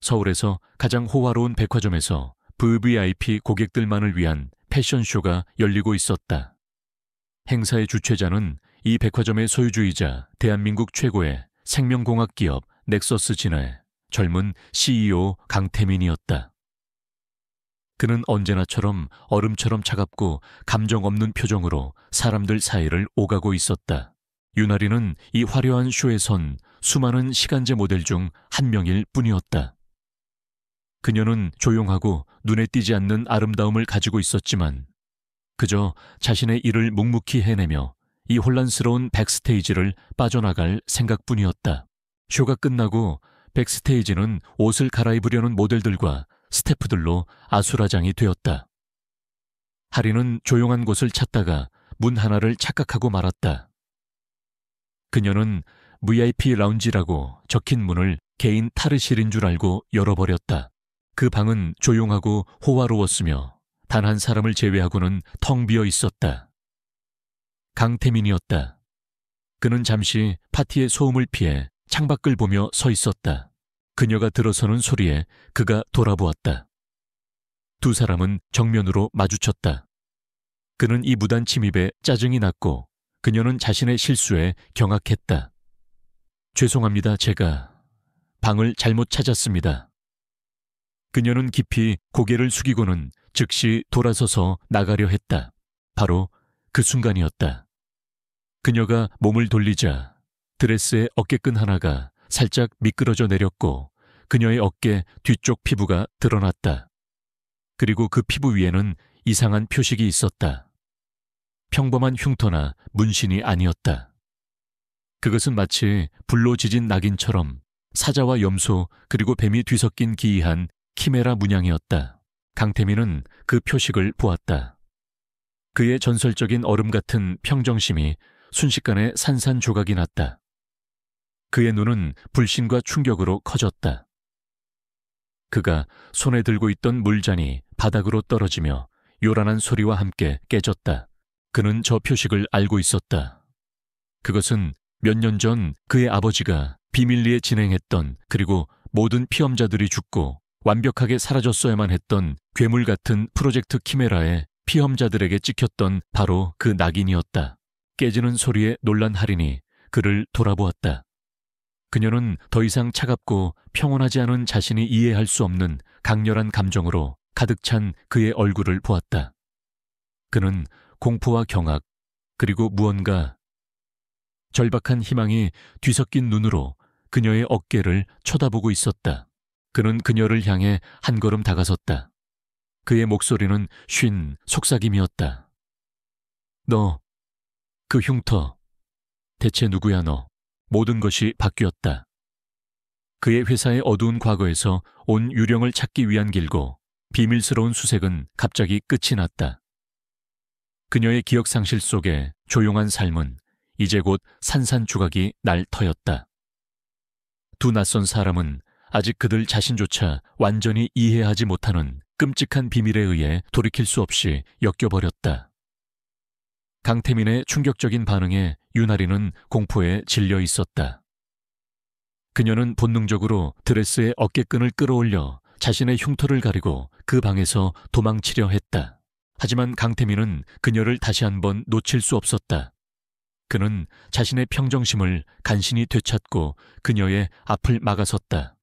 서울에서 가장 호화로운 백화점에서 VVIP 고객들만을 위한 패션쇼가 열리고 있었다. 행사의 주최자는 이 백화점의 소유주이자 대한민국 최고의 생명공학 기업 넥서스진의 젊은 CEO 강태민이었다. 그는 언제나처럼 얼음처럼 차갑고 감정 없는 표정으로 사람들 사이를 오가고 있었다. 유나리는 이 화려한 쇼에 선 수많은 시간제 모델 중 한 명일 뿐이었다. 그녀는 조용하고 눈에 띄지 않는 아름다움을 가지고 있었지만 그저 자신의 일을 묵묵히 해내며 이 혼란스러운 백스테이지를 빠져나갈 생각뿐이었다. 쇼가 끝나고 백스테이지는 옷을 갈아입으려는 모델들과 스태프들로 아수라장이 되었다. 하리는 조용한 곳을 찾다가 문 하나를 착각하고 말았다. 그녀는 VIP 라운지라고 적힌 문을 개인 탈의실인 줄 알고 열어버렸다. 그 방은 조용하고 호화로웠으며 단 한 사람을 제외하고는 텅 비어 있었다. 강태민이었다. 그는 잠시 파티의 소음을 피해 창밖을 보며 서 있었다. 그녀가 들어서는 소리에 그가 돌아보았다. 두 사람은 정면으로 마주쳤다. 그는 이 무단 침입에 짜증이 났고 그녀는 자신의 실수에 경악했다. 죄송합니다. 제가 방을 잘못 찾았습니다. 그녀는 깊이 고개를 숙이고는 즉시 돌아서서 나가려 했다. 바로 그 순간이었다. 그녀가 몸을 돌리자 드레스의 어깨끈 하나가 살짝 미끄러져 내렸고 그녀의 어깨 뒤쪽 피부가 드러났다. 그리고 그 피부 위에는 이상한 표식이 있었다. 평범한 흉터나 문신이 아니었다. 그것은 마치 불로 지진 낙인처럼 사자와 염소 그리고 뱀이 뒤섞인 기이한 키메라 문양이었다. 강태민은 그 표식을 보았다. 그의 전설적인 얼음 같은 평정심이 순식간에 산산조각이 났다. 그의 눈은 불신과 충격으로 커졌다. 그가 손에 들고 있던 물잔이 바닥으로 떨어지며 요란한 소리와 함께 깨졌다. 그는 저 표식을 알고 있었다. 그것은 몇 년 전 그의 아버지가 비밀리에 진행했던 그리고 모든 피험자들이 죽고 완벽하게 사라졌어야만 했던 괴물 같은 프로젝트 키메라에 피험자들에게 찍혔던 바로 그 낙인이었다. 깨지는 소리에 놀란 할인이 그를 돌아보았다. 그녀는 더 이상 차갑고 평온하지 않은 자신이 이해할 수 없는 강렬한 감정으로 가득 찬 그의 얼굴을 보았다. 그는 공포와 경악, 그리고 무언가 절박한 희망이 뒤섞인 눈으로 그녀의 어깨를 쳐다보고 있었다. 그는 그녀를 향해 한 걸음 다가섰다. 그의 목소리는 쉰 속삭임이었다. 너, 그 흉터, 대체 누구야 너? 모든 것이 바뀌었다. 그의 회사의 어두운 과거에서 온 유령을 찾기 위한 길고 비밀스러운 수색은 갑자기 끝이 났다. 그녀의 기억상실 속에 조용한 삶은 이제 곧 산산조각이 날 터였다. 두 낯선 사람은 아직 그들 자신조차 완전히 이해하지 못하는 끔찍한 비밀에 의해 돌이킬 수 없이 엮여버렸다. 강태민의 충격적인 반응에 유나리는 공포에 질려 있었다. 그녀는 본능적으로 드레스의 어깨끈을 끌어올려 자신의 흉터를 가리고 그 방에서 도망치려 했다. 하지만 강태민은 그녀를 다시 한번 놓칠 수 없었다. 그는 자신의 평정심을 간신히 되찾고 그녀의 앞을 막아섰다.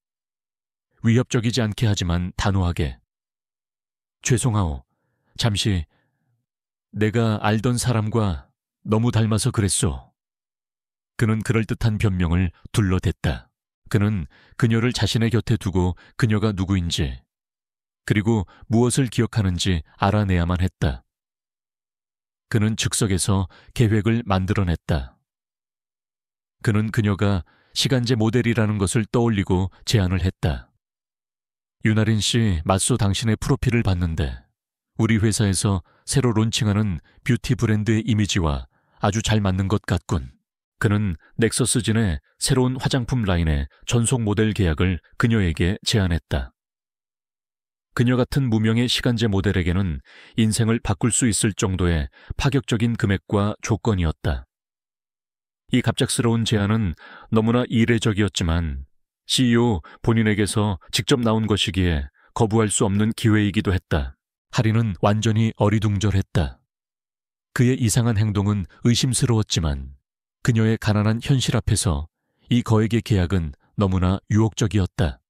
위협적이지 않게 하지만 단호하게. 죄송하오. 잠시 내가 알던 사람과 너무 닮아서 그랬소. 그는 그럴듯한 변명을 둘러댔다. 그는 그녀를 자신의 곁에 두고 그녀가 누구인지 그리고 무엇을 기억하는지 알아내야만 했다. 그는 즉석에서 계획을 만들어냈다. 그는 그녀가 시간제 모델이라는 것을 떠올리고 제안을 했다. 유나린 씨, 맞소 당신의 프로필을 봤는데 우리 회사에서 새로 론칭하는 뷰티 브랜드의 이미지와 아주 잘 맞는 것 같군. 그는 넥서스진의 새로운 화장품 라인의 전속 모델 계약을 그녀에게 제안했다. 그녀 같은 무명의 시간제 모델에게는 인생을 바꿀 수 있을 정도의 파격적인 금액과 조건이었다. 이 갑작스러운 제안은 너무나 이례적이었지만 CEO 본인에게서 직접 나온 것이기에 거부할 수 없는 기회이기도 했다. 하리는 완전히 어리둥절했다. 그의 이상한 행동은 의심스러웠지만 그녀의 가난한 현실 앞에서 이 거액의 계약은 너무나 유혹적이었다.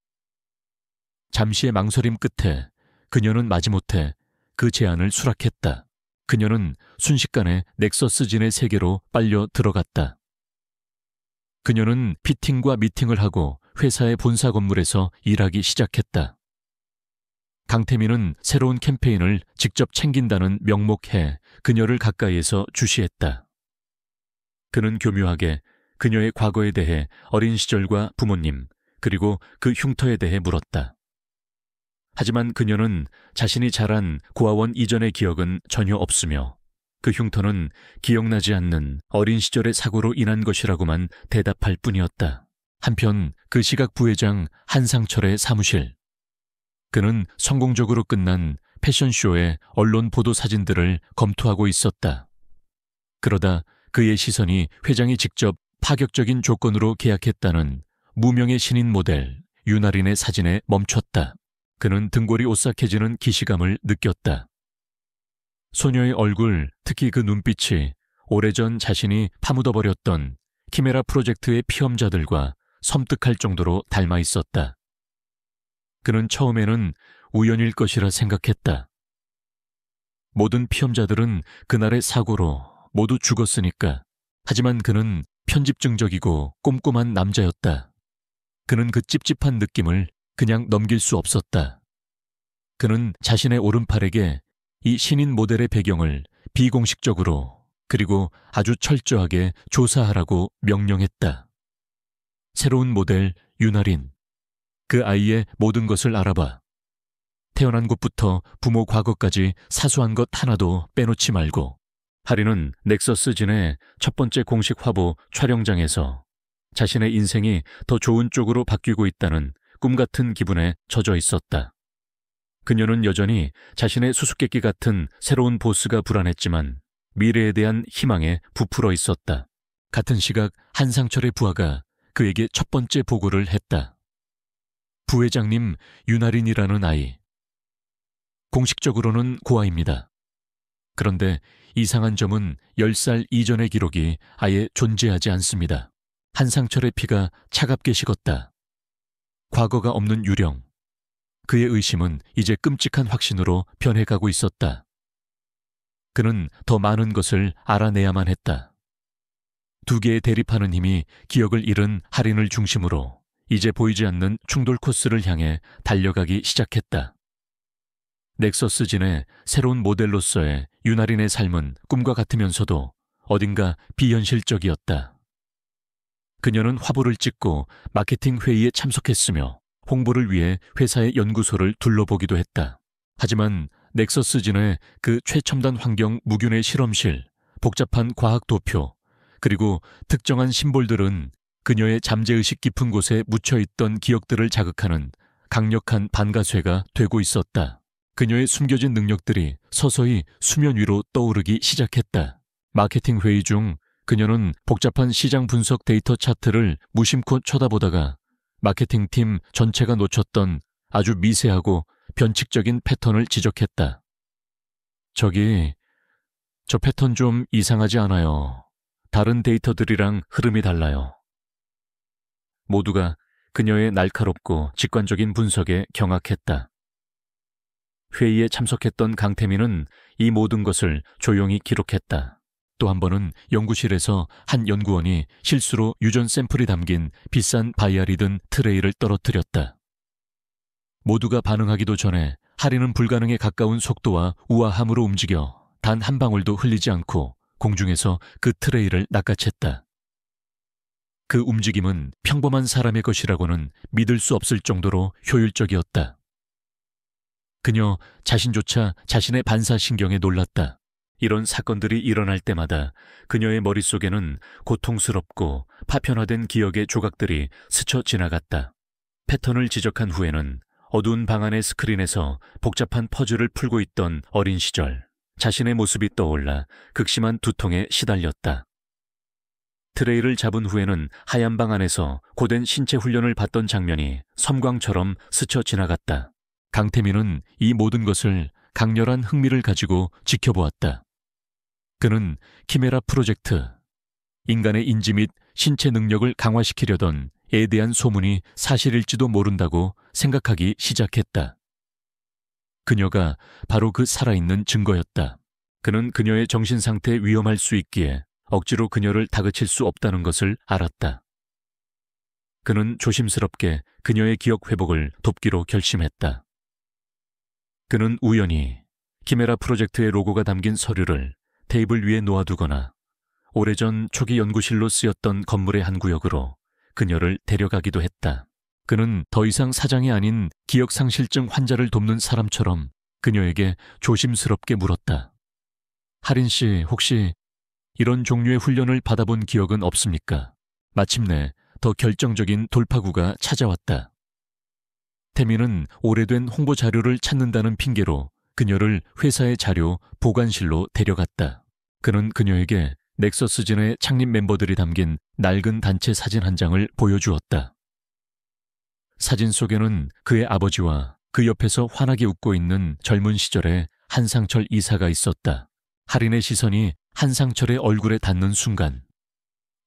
잠시의 망설임 끝에 그녀는 마지못해 그 제안을 수락했다. 그녀는 순식간에 넥서스진의 세계로 빨려 들어갔다. 그녀는 피팅과 미팅을 하고 회사의 본사 건물에서 일하기 시작했다. 강태민은 새로운 캠페인을 직접 챙긴다는 명목해 그녀를 가까이에서 주시했다. 그는 교묘하게 그녀의 과거에 대해 어린 시절과 부모님, 그리고 그 흉터에 대해 물었다. 하지만 그녀는 자신이 자란 고아원 이전의 기억은 전혀 없으며 그 흉터는 기억나지 않는 어린 시절의 사고로 인한 것이라고만 대답할 뿐이었다. 한편 그 시각 부회장 한상철의 사무실. 그는 성공적으로 끝난 패션쇼의 언론 보도 사진들을 검토하고 있었다. 그러다 그의 시선이 회장이 직접 파격적인 조건으로 계약했다는 무명의 신인 모델 유나린의 사진에 멈췄다. 그는 등골이 오싹해지는 기시감을 느꼈다. 소녀의 얼굴, 특히 그 눈빛이 오래전 자신이 파묻어버렸던 키메라 프로젝트의 피험자들과 섬뜩할 정도로 닮아 있었다. 그는 처음에는 우연일 것이라 생각했다. 모든 피험자들은 그날의 사고로 모두 죽었으니까. 하지만 그는 편집증적이고 꼼꼼한 남자였다. 그는 그 찝찝한 느낌을 그냥 넘길 수 없었다. 그는 자신의 오른팔에게 이 신인 모델의 배경을 비공식적으로 그리고 아주 철저하게 조사하라고 명령했다. 새로운 모델 유나린. 그 아이의 모든 것을 알아봐. 태어난 곳부터 부모 과거까지 사소한 것 하나도 빼놓지 말고. 하리는 넥서스진의 첫 번째 공식 화보 촬영장에서 자신의 인생이 더 좋은 쪽으로 바뀌고 있다는 꿈같은 기분에 젖어 있었다. 그녀는 여전히 자신의 수수께끼 같은 새로운 보스가 불안했지만 미래에 대한 희망에 부풀어 있었다. 같은 시각 한상철의 부하가 그에게 첫 번째 보고를 했다. 부회장님 유나린이라는 아이. 공식적으로는 고아입니다. 그런데 이상한 점은 10살 이전의 기록이 아예 존재하지 않습니다. 한상철의 피가 차갑게 식었다. 과거가 없는 유령. 그의 의심은 이제 끔찍한 확신으로 변해가고 있었다. 그는 더 많은 것을 알아내야만 했다. 두 개의 대립하는 힘이 기억을 잃은 할인을 중심으로 이제 보이지 않는 충돌 코스를 향해 달려가기 시작했다. 넥서스진의 새로운 모델로서의 유나린의 삶은 꿈과 같으면서도 어딘가 비현실적이었다. 그녀는 화보를 찍고 마케팅 회의에 참석했으며 홍보를 위해 회사의 연구소를 둘러보기도 했다. 하지만 넥서스진의 그 최첨단 환경 무균의 실험실, 복잡한 과학 도표, 그리고 특정한 심볼들은 그녀의 잠재의식 깊은 곳에 묻혀있던 기억들을 자극하는 강력한 반가쇠가 되고 있었다. 그녀의 숨겨진 능력들이 서서히 수면 위로 떠오르기 시작했다. 마케팅 회의 중 그녀는 복잡한 시장 분석 데이터 차트를 무심코 쳐다보다가 마케팅팀 전체가 놓쳤던 아주 미세하고 변칙적인 패턴을 지적했다. 저 패턴 좀 이상하지 않아요. 다른 데이터들이랑 흐름이 달라요. 모두가 그녀의 날카롭고 직관적인 분석에 경악했다. 회의에 참석했던 강태민은 이 모든 것을 조용히 기록했다. 또 한 번은 연구실에서 한 연구원이 실수로 유전 샘플이 담긴 비싼 바이알이 든 트레이를 떨어뜨렸다. 모두가 반응하기도 전에 할인은 불가능에 가까운 속도와 우아함으로 움직여 단 한 방울도 흘리지 않고 공중에서 그 트레이를 낚아챘다. 그 움직임은 평범한 사람의 것이라고는 믿을 수 없을 정도로 효율적이었다. 그녀 자신조차 자신의 반사신경에 놀랐다. 이런 사건들이 일어날 때마다 그녀의 머릿속에는 고통스럽고 파편화된 기억의 조각들이 스쳐 지나갔다. 패턴을 지적한 후에는 어두운 방 안의 스크린에서 복잡한 퍼즐을 풀고 있던 어린 시절, 자신의 모습이 떠올라 극심한 두통에 시달렸다. 트레이를 잡은 후에는 하얀 방 안에서 고된 신체 훈련을 받던 장면이 섬광처럼 스쳐 지나갔다. 강태민은 이 모든 것을 강렬한 흥미를 가지고 지켜보았다. 그는 키메라 프로젝트, 인간의 인지 및 신체 능력을 강화시키려던 에 대한 소문이 사실일지도 모른다고 생각하기 시작했다. 그녀가 바로 그 살아있는 증거였다. 그는 그녀의 정신상태에 위험할 수 있기에 억지로 그녀를 다그칠 수 없다는 것을 알았다. 그는 조심스럽게 그녀의 기억 회복을 돕기로 결심했다. 그는 우연히 키메라 프로젝트의 로고가 담긴 서류를 테이블 위에 놓아두거나 오래전 초기 연구실로 쓰였던 건물의 한 구역으로 그녀를 데려가기도 했다. 그는 더 이상 사장이 아닌 기억상실증 환자를 돕는 사람처럼 그녀에게 조심스럽게 물었다. 하린 씨, 혹시 이런 종류의 훈련을 받아본 기억은 없습니까? 마침내 더 결정적인 돌파구가 찾아왔다. 태민은 오래된 홍보 자료를 찾는다는 핑계로 그녀를 회사의 자료 보관실로 데려갔다. 그는 그녀에게 넥서스진의 창립 멤버들이 담긴 낡은 단체 사진 한 장을 보여주었다. 사진 속에는 그의 아버지와 그 옆에서 환하게 웃고 있는 젊은 시절의 한상철 이사가 있었다. 하린의 시선이 한상철의 얼굴에 닿는 순간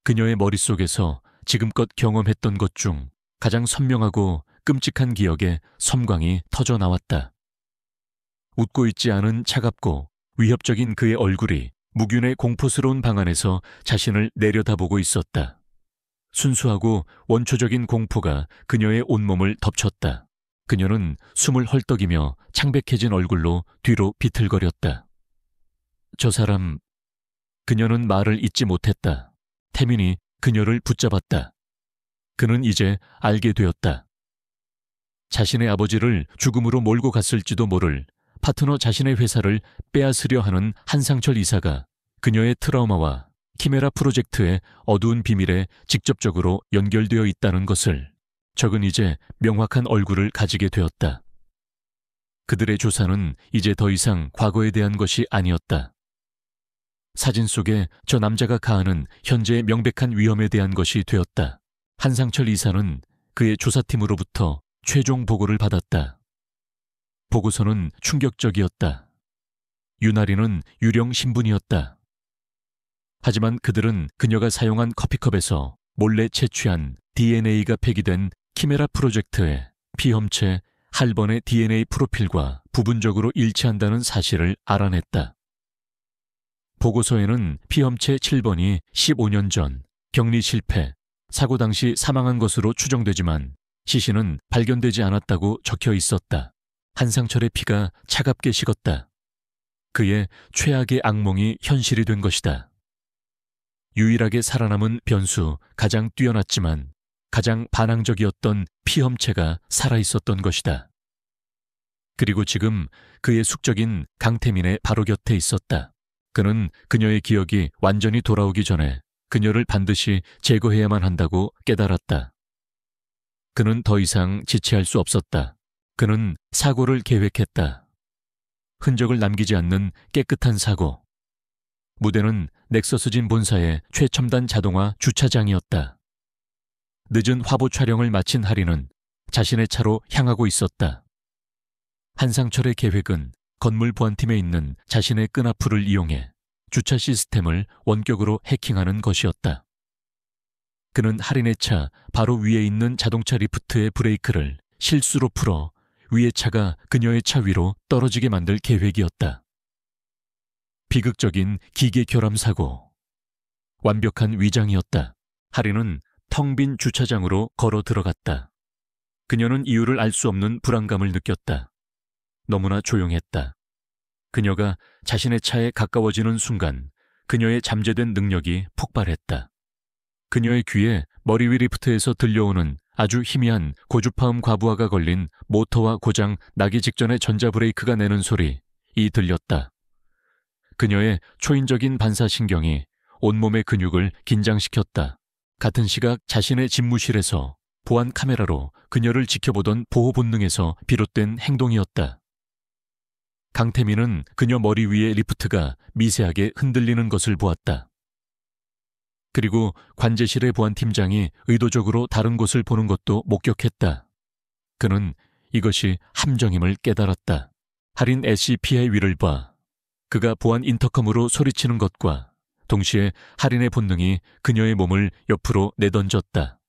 그녀의 머릿속에서 지금껏 경험했던 것 중 가장 선명하고 끔찍한 기억의 섬광이 터져 나왔다. 웃고 있지 않은 차갑고 위협적인 그의 얼굴이 무균의 공포스러운 방 안에서 자신을 내려다보고 있었다. 순수하고 원초적인 공포가 그녀의 온몸을 덮쳤다. 그녀는 숨을 헐떡이며 창백해진 얼굴로 뒤로 비틀거렸다. 저 사람... 그녀는 말을 잇지 못했다. 태민이 그녀를 붙잡았다. 그는 이제 알게 되었다. 자신의 아버지를 죽음으로 몰고 갔을지도 모를 파트너 자신의 회사를 빼앗으려 하는 한상철 이사가 그녀의 트라우마와 키메라 프로젝트의 어두운 비밀에 직접적으로 연결되어 있다는 것을 적은 이제 명확한 얼굴을 가지게 되었다. 그들의 조사는 이제 더 이상 과거에 대한 것이 아니었다. 사진 속에 저 남자가 가하는 현재의 명백한 위험에 대한 것이 되었다. 한상철 이사는 그의 조사팀으로부터 최종 보고를 받았다. 보고서는 충격적이었다. 유나리는 유령 신분이었다. 하지만 그들은 그녀가 사용한 커피컵에서 몰래 채취한 DNA가 폐기된 키메라 프로젝트의 피험체 할번의 DNA 프로필과 부분적으로 일치한다는 사실을 알아냈다. 보고서에는 피험체 7번이 15년 전 격리 실패, 사고 당시 사망한 것으로 추정되지만 시신은 발견되지 않았다고 적혀 있었다. 한상철의 피가 차갑게 식었다. 그의 최악의 악몽이 현실이 된 것이다. 유일하게 살아남은 변수, 가장 뛰어났지만 가장 반항적이었던 피험체가 살아있었던 것이다. 그리고 지금 그의 숙적인 강태민의 바로 곁에 있었다. 그는 그녀의 기억이 완전히 돌아오기 전에 그녀를 반드시 제거해야만 한다고 깨달았다. 그는 더 이상 지체할 수 없었다. 그는 사고를 계획했다. 흔적을 남기지 않는 깨끗한 사고. 무대는 넥서스진 본사의 최첨단 자동화 주차장이었다. 늦은 화보 촬영을 마친 하린은 자신의 차로 향하고 있었다. 한상철의 계획은 건물 보안팀에 있는 자신의 끈앞풀을 이용해 주차 시스템을 원격으로 해킹하는 것이었다. 그는 하린의 차 바로 위에 있는 자동차 리프트의 브레이크를 실수로 풀어 위의 차가 그녀의 차 위로 떨어지게 만들 계획이었다. 비극적인 기계 결함 사고. 완벽한 위장이었다. 하린은 텅 빈 주차장으로 걸어 들어갔다. 그녀는 이유를 알 수 없는 불안감을 느꼈다. 너무나 조용했다. 그녀가 자신의 차에 가까워지는 순간 그녀의 잠재된 능력이 폭발했다. 그녀의 귀에 머리 위 리프트에서 들려오는 아주 희미한 고주파음 과부하가 걸린 모터와 고장 나기 직전의 전자브레이크가 내는 소리, 이 들렸다. 그녀의 초인적인 반사신경이 온몸의 근육을 긴장시켰다. 같은 시각 자신의 집무실에서 보안 카메라로 그녀를 지켜보던 보호 본능에서 비롯된 행동이었다. 강태민은 그녀 머리 위의 리프트가 미세하게 흔들리는 것을 보았다. 그리고 관제실의 보안팀장이 의도적으로 다른 곳을 보는 것도 목격했다. 그는 이것이 함정임을 깨달았다. 할인 SCP의 위를 봐. 그가 보안 인터컴으로 소리치는 것과 동시에 할인의 본능이 그녀의 몸을 옆으로 내던졌다.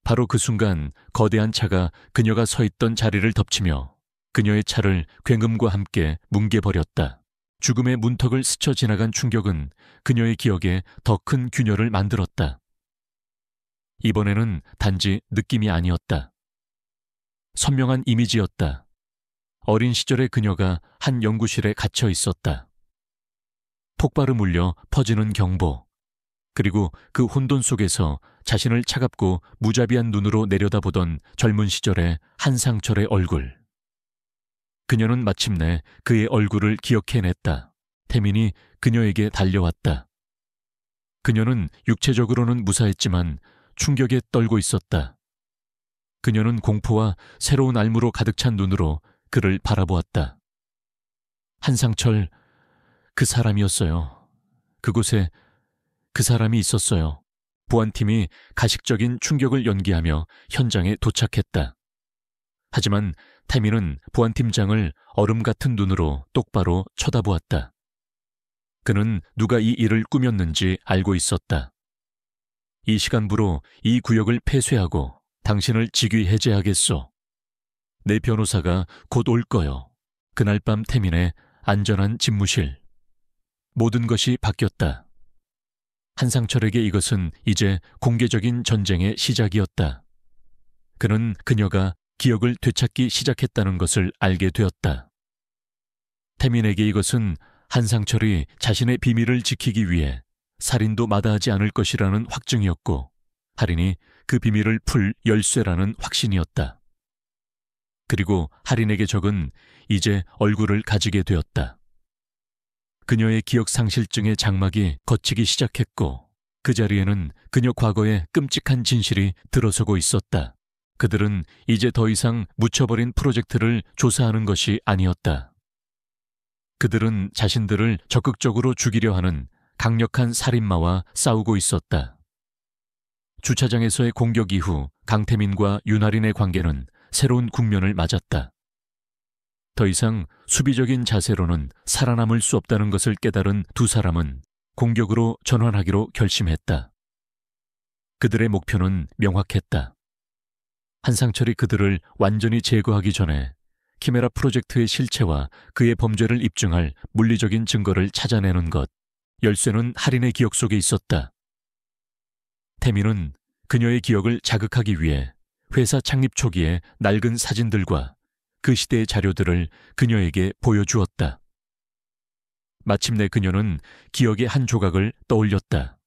바로 그 순간 거대한 차가 그녀가 서 있던 자리를 덮치며 그녀의 차를 굉음과 함께 뭉개버렸다. 죽음의 문턱을 스쳐 지나간 충격은 그녀의 기억에 더 큰 균열을 만들었다. 이번에는 단지 느낌이 아니었다. 선명한 이미지였다. 어린 시절의 그녀가 한 연구실에 갇혀 있었다. 폭발음 울려 퍼지는 경보, 그리고 그 혼돈 속에서 자신을 차갑고 무자비한 눈으로 내려다보던 젊은 시절의 한상철의 얼굴. 그녀는 마침내 그의 얼굴을 기억해냈다. 태민이 그녀에게 달려왔다. 그녀는 육체적으로는 무사했지만 충격에 떨고 있었다. 그녀는 공포와 새로운 알무로 가득 찬 눈으로 그를 바라보았다. 한상철, 그 사람이었어요. 그곳에 그 사람이 있었어요. 보안팀이 가식적인 충격을 연기하며 현장에 도착했다. 하지만 태민은 보안팀장을 얼음 같은 눈으로 똑바로 쳐다보았다. 그는 누가 이 일을 꾸몄는지 알고 있었다. 이 시간부로 이 구역을 폐쇄하고 당신을 직위 해제하겠소. 내 변호사가 곧 올 거요. 그날 밤 태민의 안전한 집무실. 모든 것이 바뀌었다. 한상철에게 이것은 이제 공개적인 전쟁의 시작이었다. 그는 그녀가 기억을 되찾기 시작했다는 것을 알게 되었다. 태민에게 이것은 한상철이 자신의 비밀을 지키기 위해 살인도 마다하지 않을 것이라는 확증이었고, 할인이 그 비밀을 풀 열쇠라는 확신이었다. 그리고 할인에게 적은 이제 얼굴을 가지게 되었다. 그녀의 기억 상실증의 장막이 걷히기 시작했고, 그 자리에는 그녀 과거의 끔찍한 진실이 들어서고 있었다. 그들은 이제 더 이상 묻혀버린 프로젝트를 조사하는 것이 아니었다. 그들은 자신들을 적극적으로 죽이려 하는 강력한 살인마와 싸우고 있었다. 주차장에서의 공격 이후 강태민과 윤할인의 관계는 새로운 국면을 맞았다. 더 이상 수비적인 자세로는 살아남을 수 없다는 것을 깨달은 두 사람은 공격으로 전환하기로 결심했다. 그들의 목표는 명확했다. 한상철이 그들을 완전히 제거하기 전에 키메라 프로젝트의 실체와 그의 범죄를 입증할 물리적인 증거를 찾아내는 것. 열쇠는 할인의 기억 속에 있었다. 태민은 그녀의 기억을 자극하기 위해 회사 창립 초기의 낡은 사진들과 그 시대의 자료들을 그녀에게 보여주었다. 마침내 그녀는 기억의 한 조각을 떠올렸다.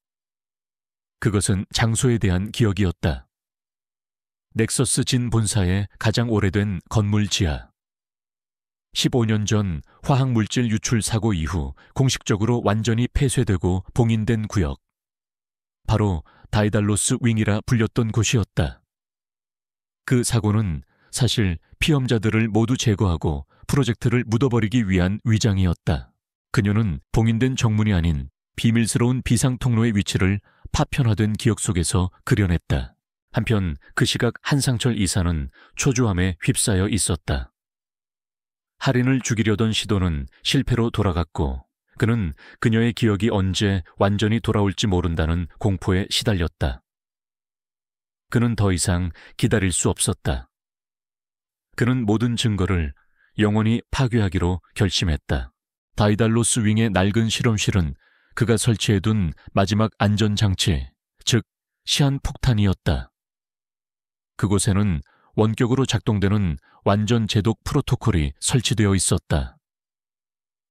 그것은 장소에 대한 기억이었다. 넥서스 진 본사의 가장 오래된 건물 지하. 15년 전 화학물질 유출 사고 이후 공식적으로 완전히 폐쇄되고 봉인된 구역. 바로 다이달로스 윙이라 불렸던 곳이었다. 그 사고는 사실 피험자들을 모두 제거하고 프로젝트를 묻어버리기 위한 위장이었다. 그녀는 봉인된 정문이 아닌 비밀스러운 비상통로의 위치를 파편화된 기억 속에서 그려냈다. 한편 그 시각 한상철 이사는 초조함에 휩싸여 있었다. 할인을 죽이려던 시도는 실패로 돌아갔고, 그는 그녀의 기억이 언제 완전히 돌아올지 모른다는 공포에 시달렸다. 그는 더 이상 기다릴 수 없었다. 그는 모든 증거를 영원히 파괴하기로 결심했다. 다이달로스 윙의 낡은 실험실은 그가 설치해둔 마지막 안전장치, 즉 시한폭탄이었다. 그곳에는 원격으로 작동되는 완전 제독 프로토콜이 설치되어 있었다.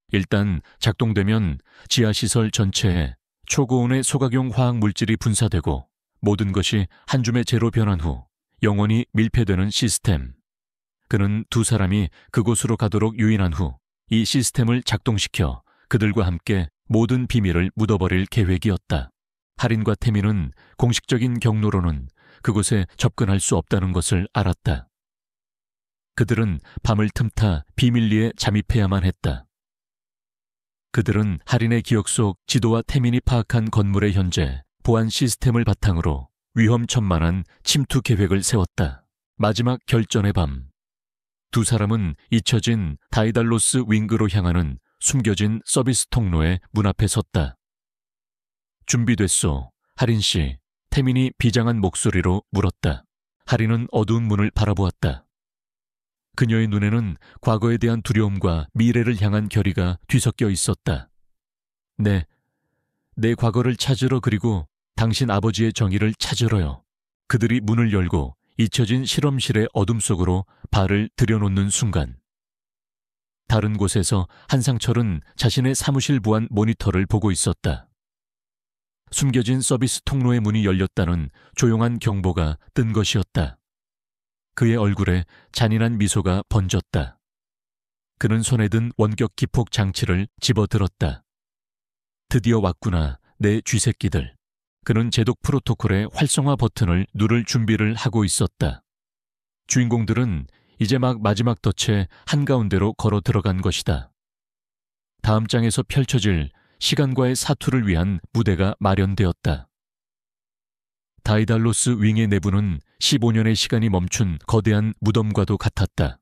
일단 작동되면 지하시설 전체에 초고온의 소각용 화학물질이 분사되고 모든 것이 한 줌의 재로 변한 후 영원히 밀폐되는 시스템. 그는 두 사람이 그곳으로 가도록 유인한 후 이 시스템을 작동시켜 그들과 함께 모든 비밀을 묻어버릴 계획이었다. 할인과 태민은 공식적인 경로로는 그곳에 접근할 수 없다는 것을 알았다. 그들은 밤을 틈타 비밀리에 잠입해야만 했다. 그들은 할인의 기억 속 지도와 태민이 파악한 건물의 현재 보안 시스템을 바탕으로 위험천만한 침투 계획을 세웠다. 마지막 결전의 밤, 두 사람은 잊혀진 다이달로스 윙그로 향하는 숨겨진 서비스 통로의 문 앞에 섰다. 준비됐소, 하린 씨. 태민이 비장한 목소리로 물었다. 하린은 어두운 문을 바라보았다. 그녀의 눈에는 과거에 대한 두려움과 미래를 향한 결의가 뒤섞여 있었다. 네, 내 과거를 찾으러 그리고 당신 아버지의 정의를 찾으러요. 그들이 문을 열고 잊혀진 실험실의 어둠 속으로 발을 들여놓는 순간, 다른 곳에서 한상철은 자신의 사무실 보안 모니터를 보고 있었다. 숨겨진 서비스 통로의 문이 열렸다는 조용한 경보가 뜬 것이었다. 그의 얼굴에 잔인한 미소가 번졌다. 그는 손에 든 원격 기폭 장치를 집어들었다. 드디어 왔구나, 내 쥐새끼들. 그는 제독 프로토콜의 활성화 버튼을 누를 준비를 하고 있었다. 주인공들은 이제 막 마지막 덫의 한가운데로 걸어 들어간 것이다. 다음 장에서 펼쳐질 시간과의 사투를 위한 무대가 마련되었다. 다이달로스 윙의 내부는 15년의 시간이 멈춘 거대한 무덤과도 같았다.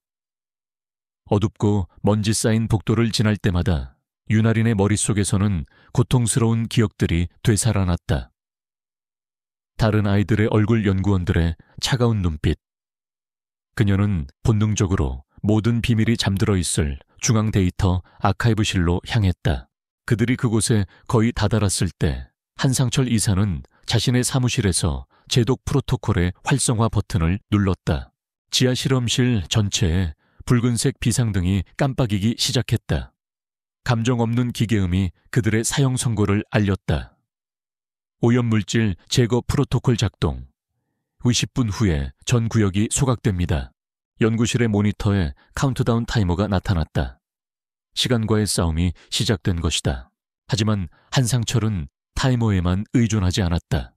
어둡고 먼지 쌓인 복도를 지날 때마다 윤아린의 머릿속에서는 고통스러운 기억들이 되살아났다. 다른 아이들의 얼굴 연구원들의 차가운 눈빛. 그녀는 본능적으로 모든 비밀이 잠들어 있을 중앙 데이터 아카이브실로 향했다. 그들이 그곳에 거의 다다랐을 때 한상철 이사는 자신의 사무실에서 제독 프로토콜의 활성화 버튼을 눌렀다. 지하 실험실 전체에 붉은색 비상등이 깜빡이기 시작했다. 감정 없는 기계음이 그들의 사용 선고를 알렸다. 오염물질 제거 프로토콜 작동. 20분 후에 전 구역이 소각됩니다. 연구실의 모니터에 카운트다운 타이머가 나타났다. 시간과의 싸움이 시작된 것이다. 하지만 한상철은 타이머에만 의존하지 않았다.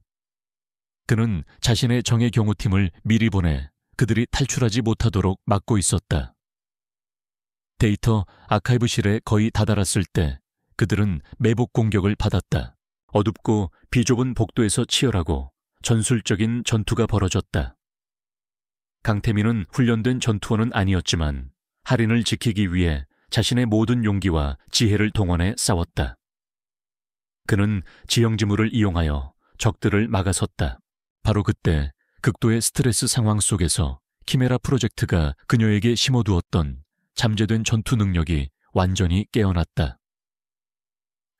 그는 자신의 정예 경호팀을 미리 보내 그들이 탈출하지 못하도록 막고 있었다. 데이터 아카이브실에 거의 다다랐을 때 그들은 매복 공격을 받았다. 어둡고 비좁은 복도에서 치열하고 전술적인 전투가 벌어졌다. 강태민은 훈련된 전투원은 아니었지만 할인을 지키기 위해 자신의 모든 용기와 지혜를 동원해 싸웠다. 그는 지형지물을 이용하여 적들을 막아섰다. 바로 그때 극도의 스트레스 상황 속에서 키메라 프로젝트가 그녀에게 심어두었던 잠재된 전투 능력이 완전히 깨어났다.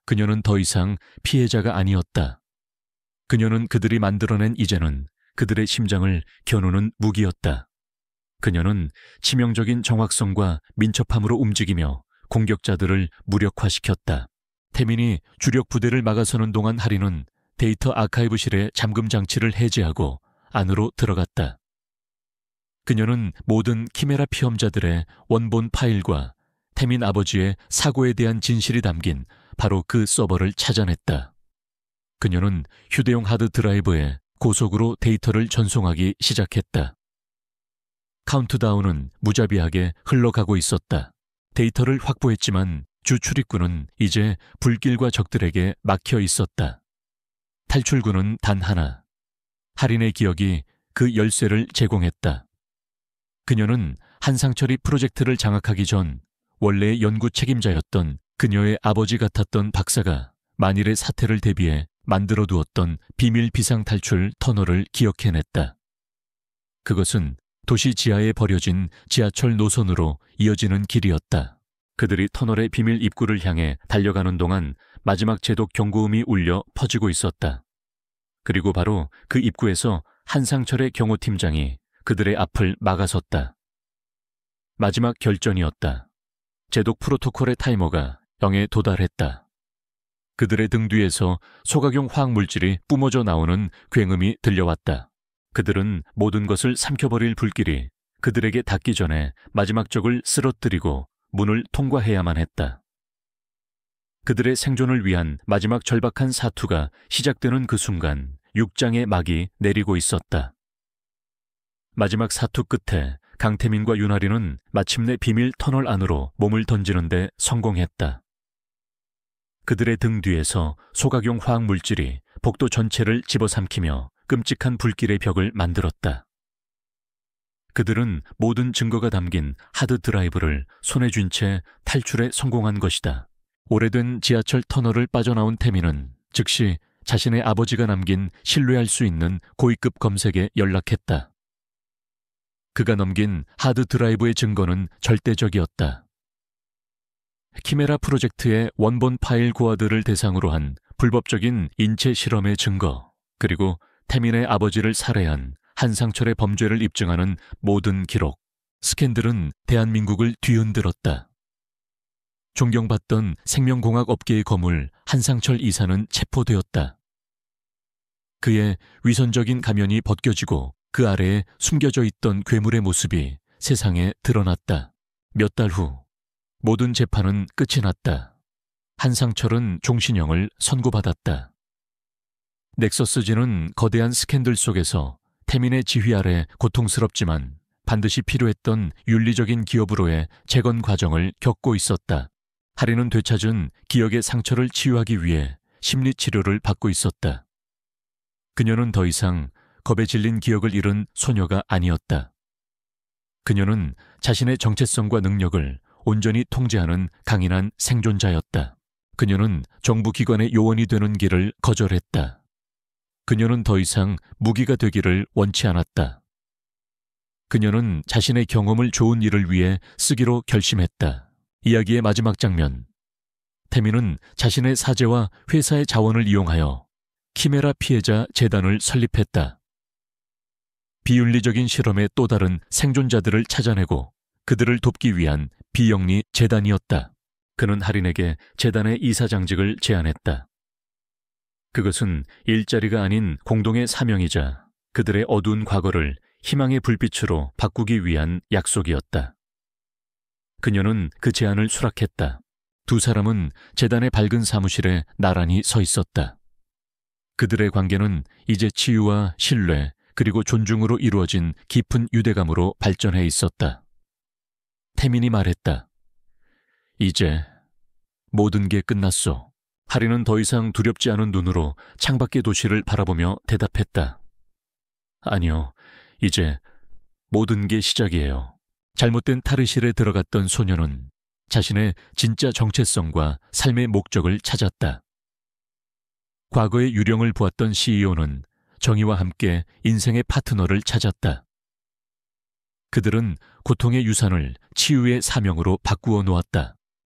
그녀는 더 이상 피해자가 아니었다. 그녀는 그들이 만들어낸 이제는 그들의 심장을 겨누는 무기였다. 그녀는 치명적인 정확성과 민첩함으로 움직이며 공격자들을 무력화시켰다. 태민이 주력 부대를 막아서는 동안 하리는 데이터 아카이브실의 잠금 장치를 해제하고 안으로 들어갔다. 그녀는 모든 키메라 피험자들의 원본 파일과 태민 아버지의 사고에 대한 진실이 담긴 바로 그 서버를 찾아냈다. 그녀는 휴대용 하드 드라이브에 고속으로 데이터를 전송하기 시작했다. 카운트다운은 무자비하게 흘러가고 있었다. 데이터를 확보했지만 주 출입구는 이제 불길과 적들에게 막혀 있었다. 탈출구는 단 하나. 할인의 기억이 그 열쇠를 제공했다. 그녀는 한상철이 프로젝트를 장악하기 전 원래의 연구 책임자였던 그녀의 아버지 같았던 박사가 만일의 사태를 대비해 만들어두었던 비밀 비상탈출 터널을 기억해냈다. 그것은 도시 지하에 버려진 지하철 노선으로 이어지는 길이었다. 그들이 터널의 비밀 입구를 향해 달려가는 동안 마지막 제독 경고음이 울려 퍼지고 있었다. 그리고 바로 그 입구에서 한상철의 경호팀장이 그들의 앞을 막아섰다. 마지막 결전이었다. 제독 프로토콜의 타이머가 0에 도달했다. 그들의 등 뒤에서 소각용 화학물질이 뿜어져 나오는 굉음이 들려왔다. 그들은 모든 것을 삼켜버릴 불길이 그들에게 닿기 전에 마지막 적을 쓰러뜨리고 문을 통과해야만 했다. 그들의 생존을 위한 마지막 절박한 사투가 시작되는 그 순간 6장의 막이 내리고 있었다. 마지막 사투 끝에 강태민과 윤아린은 마침내 비밀 터널 안으로 몸을 던지는데 성공했다. 그들의 등 뒤에서 소각용 화학물질이 복도 전체를 집어삼키며 끔찍한 불길의 벽을 만들었다. 그들은 모든 증거가 담긴 하드 드라이브를 손에 쥔 채 탈출에 성공한 것이다. 오래된 지하철 터널을 빠져나온 태민은 즉시 자신의 아버지가 남긴 신뢰할 수 있는 고위급 검색에 연락했다. 그가 넘긴 하드 드라이브의 증거는 절대적이었다. 키메라 프로젝트의 원본 파일 고아들을 대상으로 한 불법적인 인체 실험의 증거, 그리고 태민의 아버지를 살해한 한상철의 범죄를 입증하는 모든 기록, 스캔들은 대한민국을 뒤흔들었다. 존경받던 생명공학 업계의 거물 한상철 이사는 체포되었다. 그의 위선적인 가면이 벗겨지고 그 아래에 숨겨져 있던 괴물의 모습이 세상에 드러났다. 몇 달 후 모든 재판은 끝이 났다. 한상철은 종신형을 선고받았다. 넥서스지는 거대한 스캔들 속에서 태민의 지휘 아래 고통스럽지만 반드시 필요했던 윤리적인 기업으로의 재건 과정을 겪고 있었다. 하리는 되찾은 기억의 상처를 치유하기 위해 심리치료를 받고 있었다. 그녀는 더 이상 겁에 질린 기억을 잃은 소녀가 아니었다. 그녀는 자신의 정체성과 능력을 온전히 통제하는 강인한 생존자였다. 그녀는 정부기관의 요원이 되는 길을 거절했다. 그녀는 더 이상 무기가 되기를 원치 않았다. 그녀는 자신의 경험을 좋은 일을 위해 쓰기로 결심했다. 이야기의 마지막 장면. 태민은 자신의 사제와 회사의 자원을 이용하여 키메라 피해자 재단을 설립했다. 비윤리적인 실험의 또 다른 생존자들을 찾아내고 그들을 돕기 위한 비영리 재단이었다. 그는 하린에게 재단의 이사장직을 제안했다. 그것은 일자리가 아닌 공동의 사명이자 그들의 어두운 과거를 희망의 불빛으로 바꾸기 위한 약속이었다. 그녀는 그 제안을 수락했다. 두 사람은 재단의 밝은 사무실에 나란히 서 있었다. 그들의 관계는 이제 치유와 신뢰 그리고 존중으로 이루어진 깊은 유대감으로 발전해 있었다. 태민이 말했다. 이제 모든 게 끝났소. 하리는 더 이상 두렵지 않은 눈으로 창밖의 도시를 바라보며 대답했다. 아니요, 이제 모든 게 시작이에요. 잘못된 탈의실에 들어갔던 소녀는 자신의 진짜 정체성과 삶의 목적을 찾았다. 과거의 유령을 보았던 CEO는 정의와 함께 인생의 파트너를 찾았다. 그들은 고통의 유산을 치유의 사명으로 바꾸어 놓았다.